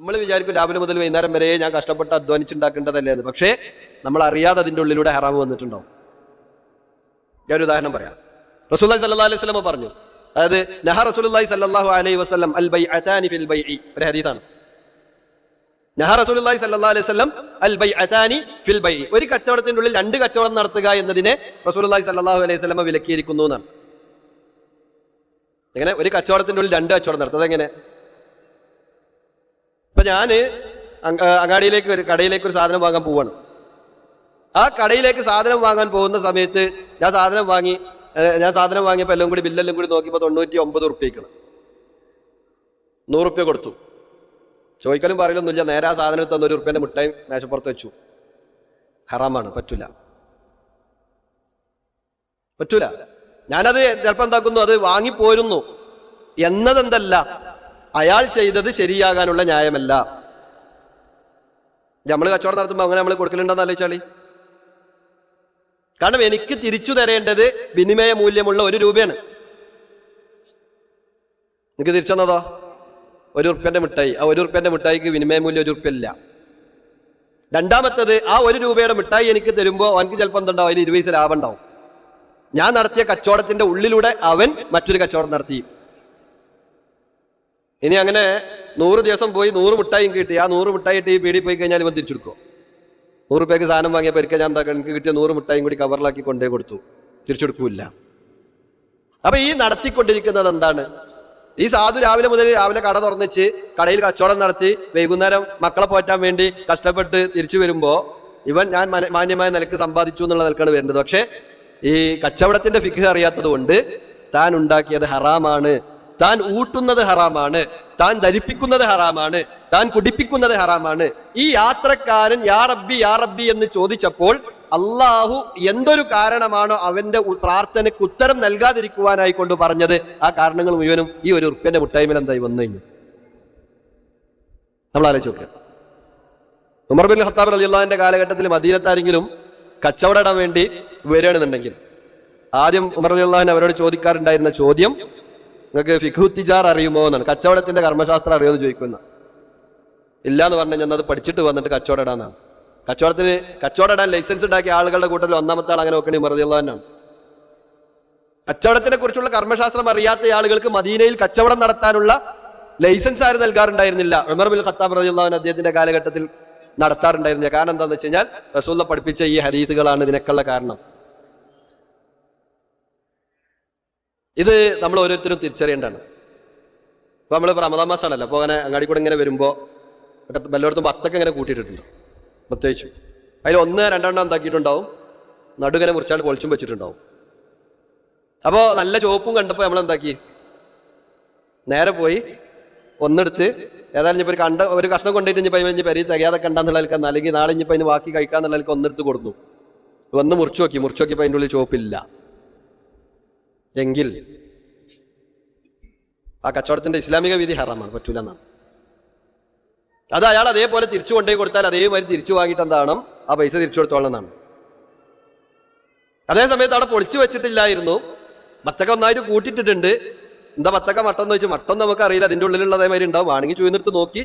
നമ്മൾ വിചാരിക്കും രാവിലെ മുതൽ വൈകുന്നേരം വരെ ഞാൻ കഷ്ടപ്പെട്ട് അധ്വാനിച്ചുണ്ടാക്കേണ്ടതല്ലേ എന്ന്. പക്ഷേ നമ്മൾ അറിയാതെ അതിൻ്റെ ഉള്ളിലൂടെ ഹറാമ് വന്നിട്ടുണ്ടാവും. ഞാനൊരു ഉദാഹരണം പറയാം. റസൂലുള്ളാഹി സ്വല്ലല്ലാഹു അലൈഹി വസല്ലം പറഞ്ഞു, അതായത് നഹ റസൂലുള്ളാഹി സ്വല്ലല്ലാഹു അലൈഹി വസല്ലം അൽ ബൈഅതാനി ഫിൽ ബൈഇ, ഒരു ഹദീസാണ്. നഹ റസൂലുള്ളാഹി സ്വല്ലല്ലാഹു അലൈഹി വസല്ലം അൽ ബൈഅതാനി ഫിൽ ബൈഇ, ഒരു കച്ചവടത്തിന്റെ ഉള്ളിൽ രണ്ട് കച്ചവടം നടത്തുക എന്നതിനെ റസൂലുള്ളാഹി സ്വല്ലല്ലാഹു അലൈഹി വസല്ലം വിലക്കിയിരിക്കുന്നു എന്നാണ്. എങ്ങനെ ഒരു കച്ചവടത്തിന്റെ ഉള്ളിൽ രണ്ട് കച്ചവടം നടത്തുക? അതെങ്ങനെ? ഇപ്പൊ ഞാന് അങ്ങാടിയിലേക്ക് കടയിലേക്ക് ഒരു സാധനം വാങ്ങാൻ പോവാണ്. ആ കടയിലേക്ക് സാധനം വാങ്ങാൻ പോകുന്ന സമയത്ത് ഞാൻ സാധനം വാങ്ങിയപ്പോൾ എല്ലാം കൂടി ബില്ലെല്ലാം കൂടി നോക്കിയപ്പോൾ 99 ഉറുപ്പ്യക്കാണ്. 100 ഉറുപ്പ്യ കൊടുത്തു. ചോദിക്കലും പറയലൊന്നുമില്ല. നേരെ ആ സാധനം തന്ന 1 ഉറുപ്പ്യന്റെ മുട്ടായി മേശപ്പുറത്ത് വെച്ചു. ഹറാമാണ്, പറ്റൂല. ഞാനത് ചിലപ്പോൾ എന്താക്കുന്നു, അത് വാങ്ങിപ്പോരുന്നു എന്നതെന്തല്ല, അയാൾ ചെയ്തത് ശരിയാകാനുള്ള ന്യായമല്ല. നമ്മൾ കച്ചവടം നടത്തുമ്പോൾ അങ്ങനെ നമ്മൾ കൊടുക്കലുണ്ടെന്ന് ആലോചിച്ചാളി. കാരണം എനിക്ക് തിരിച്ചു തരേണ്ടത് വിനിമയ മൂല്യമുള്ള 1 രൂപയാണ്. എനിക്ക് തിരിച്ചെന്നതോ 1 ഉറുപ്പ്യന്റെ മിഠായി. ആ 1 ഉറുപ്പ്യന്റെ മിഠായിക്ക് വിനിമയ മൂല്യം 1 ഉറുപ്പ്യ ഇല്ല. രണ്ടാമത്തത്, ആ 1 രൂപയുടെ മിഠായി എനിക്ക് തരുമ്പോൾ അവനക്ക് ചിലപ്പോൾ എന്തുണ്ടാവും, അതിൽ 20 പൈസ ലാഭം ഉണ്ടാവും. ഞാൻ നടത്തിയ കച്ചവടത്തിന്റെ ഉള്ളിലൂടെ അവൻ മറ്റൊരു കച്ചവടം നടത്തി. ഇനി അങ്ങനെ 100 ദിവസം പോയി 100 മിഠായി കിട്ടി. ആ 100 മിഠായി ഇട്ട് ഈ പീടി പോയി കഴിഞ്ഞാൽ ഇവൻ തിരിച്ചെടുക്കും. 100 രൂപയ്ക്ക് സാധനം വാങ്ങിയപ്പോൾ ഒരിക്കൽ ഞാൻ എനിക്ക് കിട്ടിയ 100 മിഠായും കൂടി കവറിലാക്കി കൊണ്ടേ കൊടുത്തു. തിരിച്ചെടുക്കൂല്ല. അപ്പൊ ഈ നടത്തിക്കൊണ്ടിരിക്കുന്നത് എന്താണ്? ഈ സാധു രാവിലെ കട തുറന്നിച്ച് കടയിൽ കച്ചവടം നടത്തി വൈകുന്നേരം മക്കളെ പോറ്റാൻ വേണ്ടി കഷ്ടപ്പെട്ട് തിരിച്ചു വരുമ്പോ ഞാൻ മാന്യമായ നിലക്ക് സമ്പാദിച്ചു എന്നുള്ള നിലക്കാണ് വരുന്നത്. പക്ഷെ ഈ കച്ചവടത്തിന്റെ ഫിഖ് അറിയാത്തത് കൊണ്ട് താൻ ഉണ്ടാക്കിയത് ഹറാമാണ്, താൻ ഊട്ടുന്നത് ഹറാമാണ്, താൻ ധരിപ്പിക്കുന്നത് ഹറാമാണ്, താൻ കുടിപ്പിക്കുന്നത് ഹറാമാണ്. ഈ യാത്രക്കാരൻ യാ റബ്ബി എന്ന് ചോദിച്ചപ്പോൾ അള്ളാഹു എന്തൊരു കാരണമാണോ അവന്റെ പ്രാർത്ഥനയ്ക്ക് ഉത്തരം നൽകാതിരിക്കുവാനായി കൊണ്ട് പറഞ്ഞത്, ആ കാരണങ്ങൾ മുഴുവനും ഈ 1 ഉറുപ്പ്യന്റെ മുട്ടായ്മയിൽ എന്തായി വന്നു കഴിഞ്ഞു. നമ്മൾ ആലോചിച്ച് നോക്കുക. ഉമർ ബിൻ ഖത്താബ് റളിയല്ലാഹു അൻഹുവിന്റെ കാലഘട്ടത്തിൽ മദീനത്താരെങ്കിലും കച്ചവടം ഇടാൻ വേണ്ടി വരികയാണെന്നുണ്ടെങ്കിൽ ആദ്യം ഉമർ റളിയല്ലാഹു അൻഹു അവരോട് ചോദിക്കാറുണ്ടായിരുന്ന ചോദ്യം, നിങ്ങൾക്ക് ഫിഖ്ഹു തിജാർ അറിയുമോ എന്നാണ്. കച്ചവടത്തിന്റെ കർമ്മശാസ്ത്രം അറിയുമെന്ന് ചോദിക്കുന്ന. ഇല്ല എന്ന് പറഞ്ഞു കഴിഞ്ഞാൽ അത് പഠിച്ചിട്ട് വന്നിട്ട് കച്ചവടം ഇടാന്നാണ്. കച്ചവടം ഇടാൻ ലൈസൻസ് ഉണ്ടാക്കിയ ആളുകളുടെ കൂട്ടത്തിൽ ഒന്നാമത്തെ ആൾ അങ്ങനെ നോക്കണേ ഉമർ റളിയല്ലാഹു അൻഹു ആണ്. കച്ചവടത്തിനെ കുറിച്ചുള്ള കർമ്മശാസ്ത്രം അറിയാത്ത ആളുകൾക്ക് മദീനയിൽ കച്ചവടം നടത്താനുള്ള ലൈസൻസ് ആരും നൽകാറുണ്ടായിരുന്നില്ല. ഉമർ ബിൻ ഖത്താബ് റളിയല്ലാഹു അൻഹു അദ്ദേഹത്തിന്റെ കാലഘട്ടത്തിൽ നടത്താറുണ്ടായിരുന്നില്ല. കാരണം എന്താണെന്ന് വെച്ച് കഴിഞ്ഞാൽ റസൂലുള്ളാഹി പഠിപ്പിച്ച ഈ ഹദീസുകളാണ് ഇതിനൊക്കെയുള്ള കാരണം. ഇത് നമ്മൾ ഓരോരുത്തരും തിരിച്ചറിയേണ്ടതാണ്. ഇപ്പൊ നമ്മൾ റമദാൻ മാസമാണല്ലോ. അപ്പോൾ അങ്ങനെ അങ്ങാടി കൂടെ ഇങ്ങനെ വരുമ്പോൾ വല്ലയിടത്തും വത്തൊക്കെ ഇങ്ങനെ കൂട്ടിയിട്ടുണ്ട്. പ്രത്യേകിച്ചു അതിൽ 1-2 എന്താക്കിയിട്ടുണ്ടാവും, നടുകനെ മുറിച്ചാൽ പൊളിച്ചും വെച്ചിട്ടുണ്ടാവും. അപ്പോൾ നല്ല ചുവപ്പും കണ്ടപ്പോൾ നമ്മൾ എന്താക്കി, നേരെ പോയി ഒന്നെടുത്ത് ഏതായാലും ഇനിയിപ്പോൾ ഒരു കഷ്ണം കൊണ്ടിട്ട് ഇനി പെരി തികയാതെ കണ്ടാന്നുള്ള നിൽക്കാൻ, അല്ലെങ്കിൽ നാളെ ഇനിയിപ്പോൾ അതിന് ബാക്കി കഴിക്കാന്നുള്ള നിലക്ക് ഒന്നെടുത്ത് കൊടുത്തു. ഒന്ന് മുറിച്ചു നോക്കിയപ്പോൾ അതിൻ്റെ ഉള്ളിൽ ചുവപ്പില്ല എങ്കിൽ ആ കച്ചവടത്തിന്റെ ഇസ്ലാമിക വിധി ഹറാമാണ്, പറ്റൂല എന്നാണ്. അത് അയാൾ അതേപോലെ തിരിച്ചു കൊണ്ടുപോയി കൊടുത്താൽ അതേമാതിരി തിരിച്ചു വാങ്ങിയിട്ട് എന്താണ് ആ പൈസ തിരിച്ചു കൊടുത്തോളം എന്നാണ്. അതേ സമയത്ത് അവിടെ പൊളിച്ചു വെച്ചിട്ടില്ലായിരുന്നു, വത്തക്ക ഒന്നായിട്ട് കൂട്ടിയിട്ടിട്ടുണ്ട്. എന്താ വത്തക്ക മട്ടം എന്ന് വെച്ചാൽ മട്ടം നമുക്കറിയില്ല, അതിൻ്റെ ഉള്ളിലുള്ള അതേമാതിരി ഉണ്ടാവും. വാണെങ്കിൽ ചൂന്നിട്ട് നോക്കി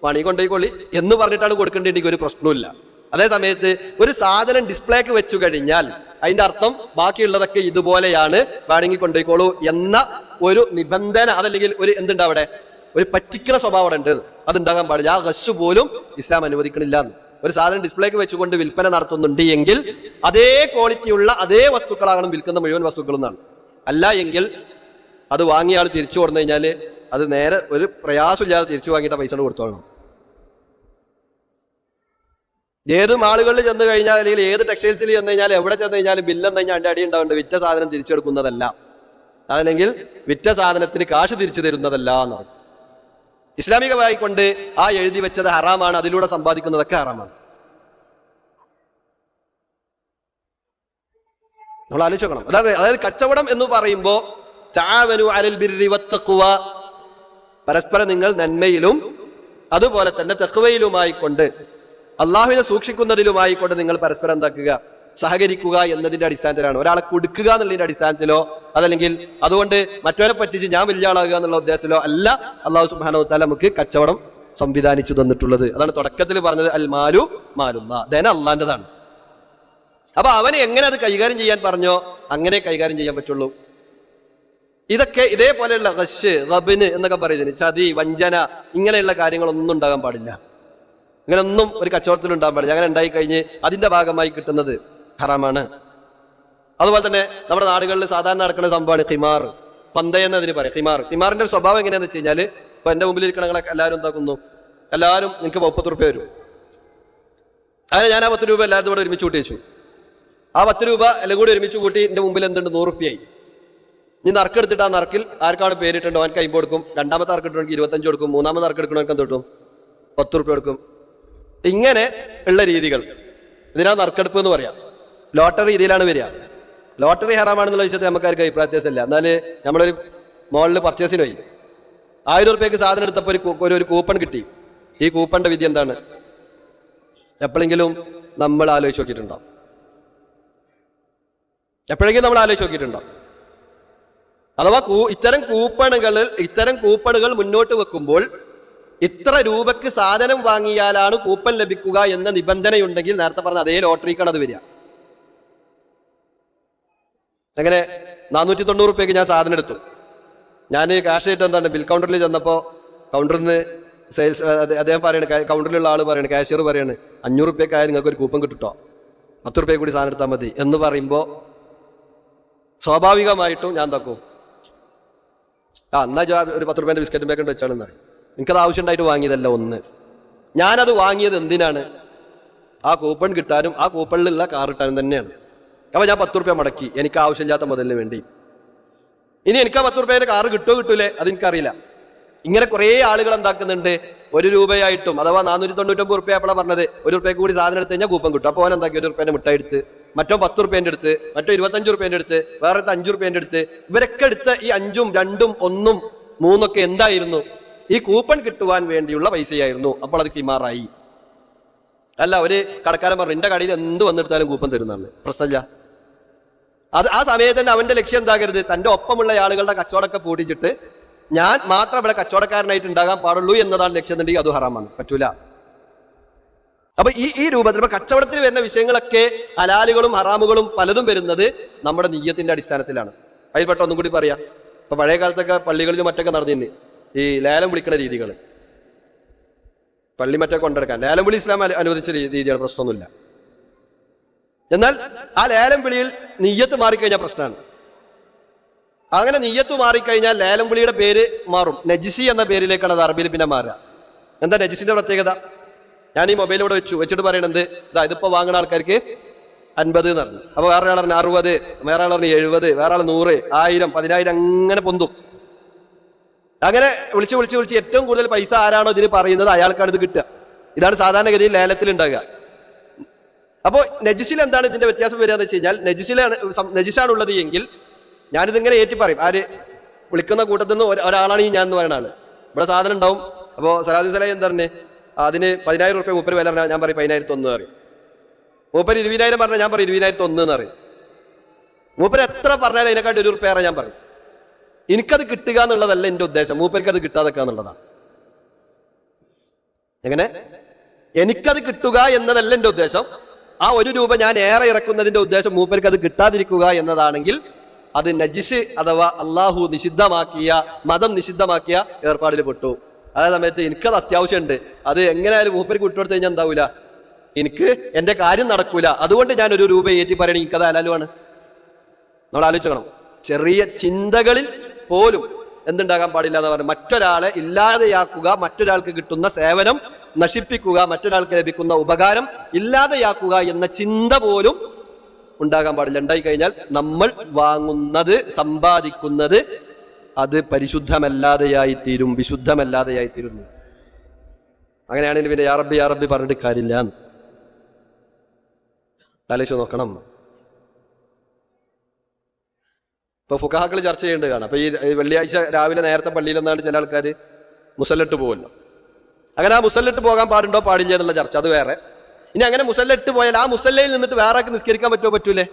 വാണി കൊണ്ടുപോയിക്കൊള്ളി എന്ന് പറഞ്ഞിട്ടാണ് കൊടുക്കേണ്ടതെങ്കിൽ ഒരു പ്രശ്നമില്ല. അതേ സമയത്ത് ഒരു സാധനം ഡിസ്പ്ലേക്ക് വെച്ചു കഴിഞ്ഞാൽ അതിന്റെ അർത്ഥം ബാക്കിയുള്ളതൊക്കെ ഇതുപോലെയാണ്, വേണമെങ്കിൽ കൊണ്ടുപോയിക്കോളൂ എന്ന ഒരു നിബന്ധന, അതല്ലെങ്കിൽ ഒരു എന്തുണ്ട് അവിടെ ഒരു പറ്റിക്കണ സ്വഭാവം അവിടെ ഉണ്ട്. അതുണ്ടാകാൻ പാടില്ല. ആ ഗസ് പോലും ഇസ്ലാം അനുവദിക്കണില്ല. ഒരു സാധനം ഡിസ്പ്ലേക്ക് വെച്ചുകൊണ്ട് വിൽപ്പന നടത്തുന്നുണ്ട് എങ്കിൽ അതേ ക്വാളിറ്റിയുള്ള അതേ വസ്തുക്കളാകണം വിൽക്കുന്ന മുഴുവൻ വസ്തുക്കളെന്നാണ്. അല്ല എങ്കിൽ അത് വാങ്ങിയ ആൾ തിരിച്ചു കൊടുത്തു കഴിഞ്ഞാൽ അത് നേരെ ഒരു പ്രയാസമില്ലാതെ തിരിച്ചു വാങ്ങിയിട്ട് പൈസ കൊടുത്തോളണം. ഏത് മാളുകളിൽ ചെന്ന് കഴിഞ്ഞാൽ അല്ലെങ്കിൽ ഏത് ടെക്സ്റ്റൈൽസിൽ ചെന്ന് കഴിഞ്ഞാൽ എവിടെ ചെന്ന് കഴിഞ്ഞാലും ബില്ലെന്ന് കഴിഞ്ഞാൽ അതിൻ്റെ അടി ഉണ്ടാവുന്നുണ്ട്. വിറ്റ സാധനം തിരിച്ചെടുക്കുന്നതല്ല, അതല്ലെങ്കിൽ വിറ്റ സാധനത്തിന് കാശ് തിരിച്ചു തരുന്നതല്ല എന്നാണ്. ഇസ്ലാമികമായി കൊണ്ട് ആ എഴുതി വെച്ചത് ഹറാമാണ്, അതിലൂടെ സമ്പാദിക്കുന്നതൊക്കെ ഹറാമാണ്. നമ്മൾ ആലോചിക്കണം. അതായത് കച്ചവടം എന്ന് പറയുമ്പോൾ തആവനു അലൽ ബിർരി വത്തഖ്വ, പരസ്പരം നിങ്ങൾ നന്മയിലും അതുപോലെ തന്നെ തഖ്വയിലുമായി കൊണ്ട് അള്ളാഹുവിനെ സൂക്ഷിക്കുന്നതിലുമായി കൊണ്ട് നിങ്ങൾ പരസ്പരം എന്താക്കുക, സഹകരിക്കുക എന്നതിന്റെ അടിസ്ഥാനത്തിലാണ്. ഒരാളെ കൊടുക്കുക എന്നുള്ളതിന്റെ അടിസ്ഥാനത്തിലോ അതല്ലെങ്കിൽ അതുകൊണ്ട് മറ്റവരെ പറ്റിച്ച് ഞാൻ വലിയ ആളാകുക എന്നുള്ള ഉദ്ദേശത്തിലോ അല്ല അള്ളാഹു സുബ്ഹാനഹു വ തആല നമുക്ക് കച്ചവടം സംവിധാനിച്ചു തന്നിട്ടുള്ളത്. അതാണ് തുടക്കത്തിൽ പറഞ്ഞത്, അൽ മാലു മാലുല്ലാ, ധനം അള്ളാന്റെതാണ്. അപ്പൊ അവന് എങ്ങനെ അത് കൈകാര്യം ചെയ്യാൻ പറഞ്ഞോ അങ്ങനെ കൈകാര്യം ചെയ്യാൻ പറ്റുള്ളൂ. ഇതൊക്കെ ഇതേപോലെയുള്ള ഗശ്, ഗബ്ന് എന്നൊക്കെ പറയുന്നതിന്, ചതി, വഞ്ചന, ഇങ്ങനെയുള്ള കാര്യങ്ങളൊന്നും ഉണ്ടാകാൻ പാടില്ല. ഇങ്ങനെയൊന്നും ഒരു കച്ചവടത്തിൽ ഉണ്ടാകാൻ പാടില്ല. അങ്ങനെ ഉണ്ടായി കഴിഞ്ഞ് അതിന്റെ ഭാഗമായി കിട്ടുന്നത് ഹറാമാണ്. അതുപോലെ തന്നെ നമ്മുടെ നാടുകളിൽ സാധാരണ നടക്കുന്ന സംഭവമാണ് ഖിമാർ, പന്തയെന്നതിന് പറയാം. ഖിമാറിന്റെ ഒരു സ്വഭാവം എങ്ങനെയാന്ന് വെച്ച് കഴിഞ്ഞാൽ, ഇപ്പൊ എന്റെ മുമ്പിൽ ഇരിക്കണങ്ങളൊക്കെ എല്ലാവരും എന്താക്കുന്നു, എല്ലാവരും നിങ്ങൾക്ക് 30 രൂപ വരും. അങ്ങനെ ഞാൻ ആ 10 രൂപ എല്ലാവരും കൂടെ ഒരുമിച്ച് കൂട്ടി വെച്ചു. ആ 10 രൂപ എല്ലാം കൂടി ഒരുമിച്ച് കൂട്ടി എന്റെ മുമ്പിൽ എന്തുണ്ട്, 100 രൂപയായി. ഇനി നറുക്കെടുത്തിട്ട് ആ നറുക്കിൽ ആർക്കാണ് പേരിട്ടുണ്ടോ അവൻ 50 കൊടുക്കും, രണ്ടാമത്തെ നറുക്കെടുക്കണമെങ്കിൽ 25 കൊടുക്കും, മൂന്നാമത്തെ നറുക്കെടുക്കണമെങ്കിൽ എന്ത് കിട്ടും, 10 രൂപ കൊടുക്കും. ഇങ്ങനെ ഉള്ള രീതികൾ, ഇതിനാ നറുക്കെടുപ്പ് എന്ന് പറയാം. ലോട്ടറി രീതിയിലാണ് വരിക. ലോട്ടറി ഹറാമാണെന്നുള്ള വിഷയത്തിൽ നമുക്കാർക്ക് അഭിപ്രായ വ്യത്യാസമില്ല. എന്നാൽ നമ്മളൊരു മോളിൽ പർച്ചേസിന് പോയി 1000 രൂപയ്ക്ക് സാധനം എടുത്തപ്പോൾ ഒരു കൂപ്പൺ കിട്ടി. ഈ കൂപ്പണിന്റെ വിധി എന്താണ്? എപ്പോഴെങ്കിലും നമ്മൾ ആലോചിച്ച് നോക്കിയിട്ടുണ്ടോ? എപ്പോഴെങ്കിലും നമ്മൾ ആലോചിച്ച് നോക്കിയിട്ടുണ്ടോ? അഥവാ ഇത്തരം കൂപ്പണുകൾ മുന്നോട്ട് വെക്കുമ്പോൾ ഇത്ര രൂപക്ക് സാധനം വാങ്ങിയാലാണ് കൂപ്പൺ ലഭിക്കുക എന്ന നിബന്ധനയുണ്ടെങ്കിൽ നേരത്തെ പറഞ്ഞ അതേ ലോട്ടറിക്കാണ് അത് വരിക. അങ്ങനെ 490 രൂപയ്ക്ക് ഞാൻ സാധനം എടുത്തു. ഞാൻ ക്യാഷ് ആയിട്ട് എന്താണ് ബിൽ കൗണ്ടറിൽ ചെന്നപ്പോൾ കൗണ്ടറിൽ നിന്ന് സെയിൽസ് അദ്ദേഹം പറയണ, കൗണ്ടറിലുള്ള ആൾ പറയണ, കാഷ്യർ പറയാണ്, 500 രൂപയ്ക്കായാലും നിങ്ങൾക്ക് ഒരു കൂപ്പൺ കിട്ടുട്ടോ, 10 രൂപയ്ക്ക് കൂടി സാധനം എടുത്താൽ മതി എന്ന് പറയുമ്പോൾ സ്വാഭാവികമായിട്ടും ഞാൻ തക്കും, എന്നാ ഒരു 10 രൂപേന്റെ ബിസ്ക്കറ്റും പേക്കറ്റ് വെച്ചാണെന്ന് പറയും. എനിക്കത് ആവശ്യം ഉണ്ടായിട്ട് വാങ്ങിയതല്ല. ഒന്ന്, ഞാനത് വാങ്ങിയത് എന്തിനാണ്? ആ കൂപ്പൺ കിട്ടാനും ആ കൂപ്പണിലുള്ള കാർ കിട്ടാനും തന്നെയാണ്. അപ്പൊ ഞാൻ 10 രൂപ മുടക്കി എനിക്ക് ആവശ്യമില്ലാത്ത മുതലിന് വേണ്ടി. ഇനി എനിക്ക് ആ 10 രൂപേന്റെ കാറ് കിട്ടുമോ കിട്ടൂലേ അതെനിക്കറിയില്ല. ഇങ്ങനെ കുറെ ആളുകൾ എന്താക്കുന്നുണ്ട്, 1 രൂപയായിട്ടും അഥവാ 499 രൂപ അപ്പോഴാണ് പറഞ്ഞത്, 1 രൂപയ്ക്ക് കൂടി സാധനം എടുത്ത് കഴിഞ്ഞാൽ കൂപ്പൺ കിട്ടും. അപ്പോൾ അവൻ എന്താക്കി 1 രൂപേന്റെ മിഠായി എടുത്ത്, മറ്റോ 10 രൂപേന്റെ അടുത്ത്, മറ്റോ 25 രൂപേന്റെ അടുത്ത്, വേറെ 5 രൂപേന്റെ അടുത്ത്, ഇവരൊക്കെ എടുത്ത ഈ 5ഉം 2ഉം 1ഉം 3 ഒക്കെ എന്തായിരുന്നു? ഈ കൂപ്പൺ കിട്ടുവാൻ വേണ്ടിയുള്ള പൈസയായിരുന്നു. അപ്പോൾ അത് കിമാറായി. അല്ല, ഒരു കടക്കാരൻ പറഞ്ഞു എന്റെ കടയിൽ എന്ത് വന്നെടുത്താലും കൂപ്പൺ തരുന്നതാണ്, പ്രശ്നമില്ല. ആ സമയത്ത് തന്നെ അവന്റെ ലക്ഷ്യം എന്താകരുത്, തന്റെ ഒപ്പമുള്ള ആളുകളുടെ കച്ചവടമൊക്കെ പൂട്ടിച്ചിട്ട് ഞാൻ മാത്രം ഇവിടെ കച്ചവടക്കാരനായിട്ട് ഉണ്ടാകാൻ പാടുള്ളൂ എന്നതാണ് ലക്ഷ്യം എന്നുണ്ടെങ്കിൽ അത് ഹറാമാണ്, പറ്റൂല. അപ്പൊ ഈ രൂപത്തിൽ ഇപ്പൊ കച്ചവടത്തിൽ വരുന്ന വിഷയങ്ങളൊക്കെ ഹലാലുകളും ഹറാമുകളും പലതും വരുന്നത് നമ്മുടെ നിയ്യത്തിന്റെ അടിസ്ഥാനത്തിലാണ്. അതിൽപ്പെട്ട ഒന്നും കൂടി പറയാം. ഇപ്പൊ പഴയ കാലത്തൊക്കെ പള്ളികളിലും മറ്റൊക്കെ നടന്നിരുന്നു ഈ ലേലം വിളിക്കുന്ന രീതികൾ. പള്ളി മറ്റൊക്കെ കൊണ്ടെടുക്കാൻ ലേലം വിളി ഇസ്ലാം അനുവദിച്ച രീതിയാണ്, പ്രശ്നമൊന്നുമില്ല. എന്നാൽ ആ ലേലം വിളിയിൽ നിയ്യത്ത് മാറിക്കഴിഞ്ഞാൽ പ്രശ്നമാണ്. അങ്ങനെ നിയ്യത്ത് മാറിക്കഴിഞ്ഞാൽ ലേലം വിളിയുടെ പേര് മാറും. നജിസി എന്ന പേരിലേക്കാണ് അത് അറബിയിൽ പിന്നെ മാറുക. എന്താ നജിസിന്റെ പ്രത്യേകത? ഞാൻ ഈ മൊബൈൽ ഇവിടെ വെച്ചിട്ട് പറയണത്, ഇതിപ്പോ വാങ്ങുന്ന ആൾക്കാർക്ക് 50 എന്ന് പറഞ്ഞു. അപ്പൊ വേറെ ആൾ പറഞ്ഞു 60, വേറെ ആൾ പറഞ്ഞു 70, വേറെ ആൾ 100, 1000, 10000 അങ്ങനെ പൊന്തും. അങ്ങനെ വിളിച്ച് ഏറ്റവും കൂടുതൽ പൈസ ആരാണോ ഇതിന് പറയുന്നത് അയാൾക്കാണ് ഇത് കിട്ടുക. ഇതാണ് സാധാരണഗതിയിൽ ലേലത്തിൽ ഉണ്ടാകുക. അപ്പോ നജിസിൽ എന്താണ് ഇതിന്റെ വ്യത്യാസം വരിക എന്ന് വെച്ച് കഴിഞ്ഞാൽ, നജിസാണുള്ളത് എങ്കിൽ ഞാനിതിങ്ങനെ ഏറ്റി പറയും. ആര് വിളിക്കുന്ന കൂട്ടത്തിൽ നിന്ന് ഒരാളാണ് ഈ ഞാൻ എന്ന് പറയുന്ന ആള്. ഇവിടെ സാധനം ഉണ്ടാവും. അപ്പോൾ സലാദി സലാഹി എന്താ പറഞ്ഞേ, അതിന് 10000 രൂപ മൂപ്പര് വില പറഞ്ഞാൽ ഞാൻ പറയും 10001 പറയും. മൂപ്പര് 20000 പറഞ്ഞാൽ ഞാൻ പറയും 20001 എന്ന് പറയും. മൂപ്പര് എത്ര പറഞ്ഞാലും അതിനെക്കാട്ടി 1 രൂപ ഞാൻ പറയും. എനിക്കത് കിട്ടുക എന്നുള്ളതല്ല എന്റെ ഉദ്ദേശം, മൂപ്പർക്ക് അത് കിട്ടാതൊക്കെ എന്നുള്ളതാണ്. എങ്ങനെ? എനിക്കത് കിട്ടുക എന്നതല്ല എന്റെ ഉദ്ദേശം. ആ 1 രൂപ ഞാൻ ഏറെ ഇറക്കുന്നതിന്റെ ഉദ്ദേശം മൂപ്പർക്ക് അത് കിട്ടാതിരിക്കുക എന്നതാണെങ്കിൽ അത് നജിസ് അഥവാ അള്ളാഹു നിഷിദ്ധമാക്കിയ, മതം നിഷിദ്ധമാക്കിയ ഏർപ്പാടിൽ പെട്ടു. അതേ സമയത്ത് എനിക്കത് അത്യാവശ്യമുണ്ട്, അത് എങ്ങനെയായാലും മൂപ്പർക്ക് വിട്ടുകൊടുത്ത് കഴിഞ്ഞാൽ എന്താവൂല, എനിക്ക് എന്റെ കാര്യം നടക്കൂല, അതുകൊണ്ട് ഞാൻ 1 രൂപ ഏറ്റി പറയണെങ്കിൽ എനിക്കത് ഹലാലുമാണ്. നമ്മൾ ആലോചിക്കണം. ചെറിയ ചിന്തകളിൽ പോലും എന്തുണ്ടാകാൻ പാടില്ല എന്ന് പറഞ്ഞു. മറ്റൊരാളെ ഇല്ലാതെയാക്കുക, മറ്റൊരാൾക്ക് കിട്ടുന്ന സേവനം നശിപ്പിക്കുക, മറ്റൊരാൾക്ക് ലഭിക്കുന്ന ഉപകാരം ഇല്ലാതെയാക്കുക എന്ന ചിന്ത പോലും ഉണ്ടാകാൻ പാടില്ല. ഉണ്ടായി കഴിഞ്ഞാൽ നമ്മൾ വാങ്ങുന്നത്, സമ്പാദിക്കുന്നത് അത് പരിശുദ്ധമല്ലാതെയായി തീരും, വിശുദ്ധമല്ലാതെയായി തീരുന്നു. അങ്ങനെയാണെങ്കിൽ പിന്നെ യാ റബ്ബി പറഞ്ഞിട്ട് കാര്യമില്ല. ആലോചിച്ച് നോക്കണം. ഇപ്പൊ ഫുഖഹാക്കൾ ചർച്ച ചെയ്യേണ്ടത് കാണാം. അപ്പൊ ഈ വെള്ളിയാഴ്ച രാവിലെ നേരത്തെ പള്ളിയിൽ നിന്നാണ് ചില ആൾക്കാർ മുസല്ലിട്ട് പോകുമല്ലോ. അങ്ങനെ ആ മുസല്ലിട്ട് പോകാൻ പാടുണ്ടോ പാടില്ല എന്നുള്ള ചർച്ച അത് വേറെ. ഇനി അങ്ങനെ മുസല്ലിട്ട് പോയാൽ ആ മുസല്ലയിൽ നിന്നിട്ട് വേറെ ആൾക്ക് നിസ്കരിക്കാൻ പറ്റുമോ പറ്റൂലേ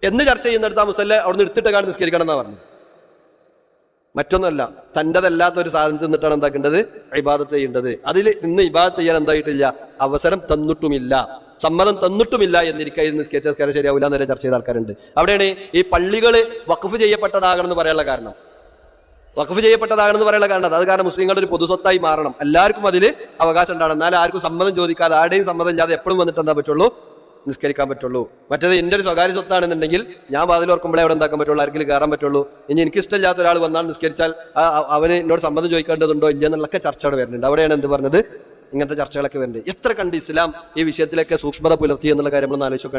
എന്ന് ചർച്ച ചെയ്യുന്നിടത്ത് ആ മുസല്ല അവിടെ നിന്ന് എടുത്തിട്ട് കാണാൻ നിസ്കരിക്കണം എന്നാ പറഞ്ഞത്. മറ്റൊന്നുമല്ല, തൻ്റെതല്ലാത്ത ഒരു സാധനത്തിൽ നിന്നിട്ടാണ് എന്താക്കേണ്ടത്? ഇബാദത്ത് ചെയ്യേണ്ടത്. അതിൽ നിന്ന് ഇബാദത്ത് ചെയ്യാൻ എന്തായിട്ടില്ല? അവസരം തന്നിട്ടുമില്ല, സമ്മതം തന്നിട്ടുമില്ല എന്നിരിക്കുക. ഇത് നിസ്കരിച്ച നിസ്കാരം ശരിയാവില്ല എന്നവരെ ചർച്ച ചെയ്ത ആൾക്കാരുണ്ട്. അവിടെയാണ് ഈ പള്ളികൾ വഖഫ് ചെയ്യപ്പെട്ടതാകണമെന്ന് പറയാനുള്ള കാരണം. വഖഫ് ചെയ്യപ്പെട്ടതാകണമെന്ന് പറയാനുള്ള കാരണം അത് കാരണം മുസ്ലിങ്ങളുടെ ഒരു പൊതുസ്വത്തായി മാറണം, എല്ലാവർക്കും അതിൽ അവകാശം ഉണ്ടാകണം. എന്നാൽ ആർക്കും സമ്മതം ചോദിക്കാതെ, ആരുടെയും സമ്മതം ഇല്ലാതെ എപ്പോഴും വന്നിട്ട് എന്താ പറ്റുള്ളൂ? നിസ്കരിക്കാൻ പറ്റുള്ളൂ. മറ്റേത് എൻ്റെ ഒരു സ്വകാര്യ സ്വത്താണെന്നുണ്ടെങ്കിൽ ഞാൻ വാതിലോർക്കുമ്പോഴേ അവിടെ എന്താക്കാൻ പറ്റുള്ളൂ, ആർക്കെങ്കിലും കയറാൻ പറ്റുള്ളൂ. ഇനി എനിക്കിഷ്ടമില്ലാത്ത ഒരാൾ വന്നാൽ നിസ്കരിച്ചാൽ അവന് എന്നോട് സമ്മതം ചോദിക്കേണ്ടതുണ്ടോ ഇല്ല എന്നുള്ളൊക്കെ ചർച്ചകൾ വരുന്നുണ്ട്. അവിടെയാണ് എന്ത് പറഞ്ഞത്? ഇങ്ങനത്തെ ചർച്ചകളൊക്കെ വരുന്നുണ്ട്. എത്ര കണ്ട് ഇസ്ലാം ഈ വിഷയത്തിലൊക്കെ സൂക്ഷ്മത പുലർത്തി എന്നുള്ള കാര്യം നമ്മൾ ആലോചിച്ചു.